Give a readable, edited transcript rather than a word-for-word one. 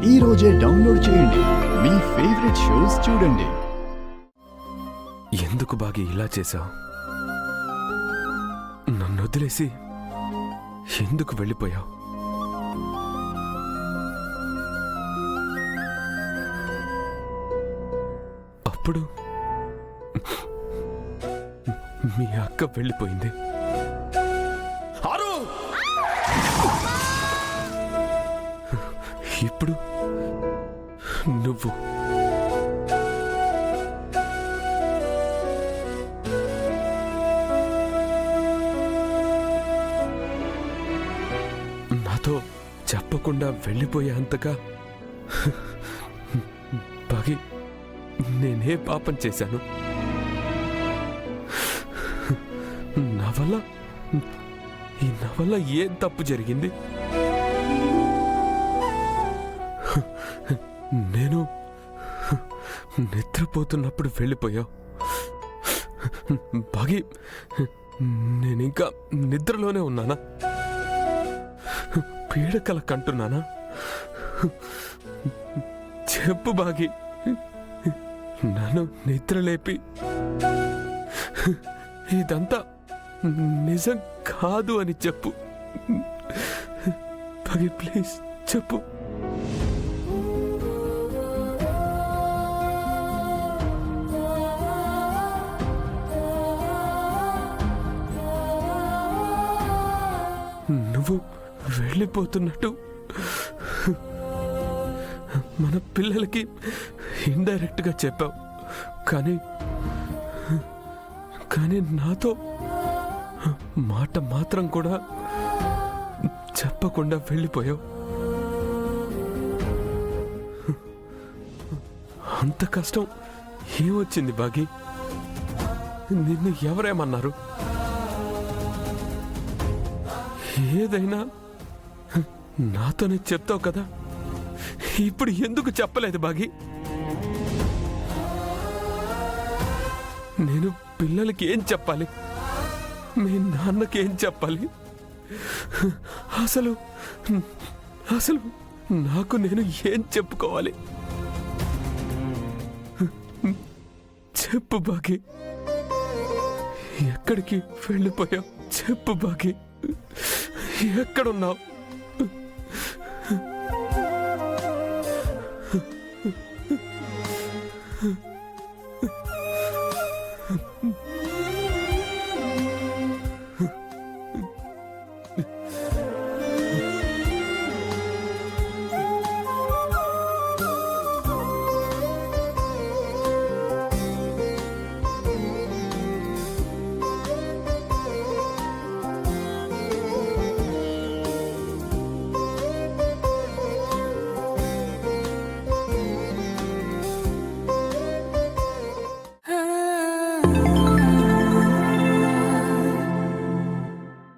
ఈ రోజే డౌన్లోడ్ చేయండి. మీ ఫేవరెట్ షోస్ చూడండి. ఎందుకు బాగా ఇలా చేశావు? నన్ను వదిలేసి ఎందుకు వెళ్ళిపోయావు? అప్పుడు మీ అక్క వెళ్ళిపోయింది. ఇప్పుడు నువ్వు నాతో చెప్పకుండా వెళ్ళిపోయేంతగా బాగి నేనే పాపం చేశాను? నా వల్ల ఏం తప్పు జరిగింది? నేను నిద్రపోతున్నప్పుడు వెళ్ళిపోయావు బాగి. నేనింకా నిద్రలోనే ఉన్నానా? పీడకల కంటున్నానా? చెప్పు బాగి, నన్ను నిద్రలేపి ఇదంతా నిజం కాదు అని చెప్పు బాగి, ప్లీజ్ చెప్పు. నువ్వు వెళ్ళిపోతున్నట్టు మన పిల్లలకి ఇండైరెక్ట్ గా చెప్పావు, కానీ నాతో మాట మాత్రం కూడా చెప్పకుండా వెళ్ళిపోయావు. అంత కష్టం ఏమొచ్చింది బాగి? నిన్ను ఎవరేమన్నారు? ఏదైనా నాతోనే చెప్తావు కదా, ఇప్పుడు ఎందుకు చెప్పలేదు బాగి? నేను పిల్లలకి ఏం చెప్పాలి? మీ నాన్నకి ఏం చెప్పాలి? అసలు నాకు నేను ఏం చెప్పుకోవాలి? చెప్పు బాగి, ఎక్కడికి వెళ్ళిపోయావు? చెప్పు బాగి, ఎక్కడున్నావు?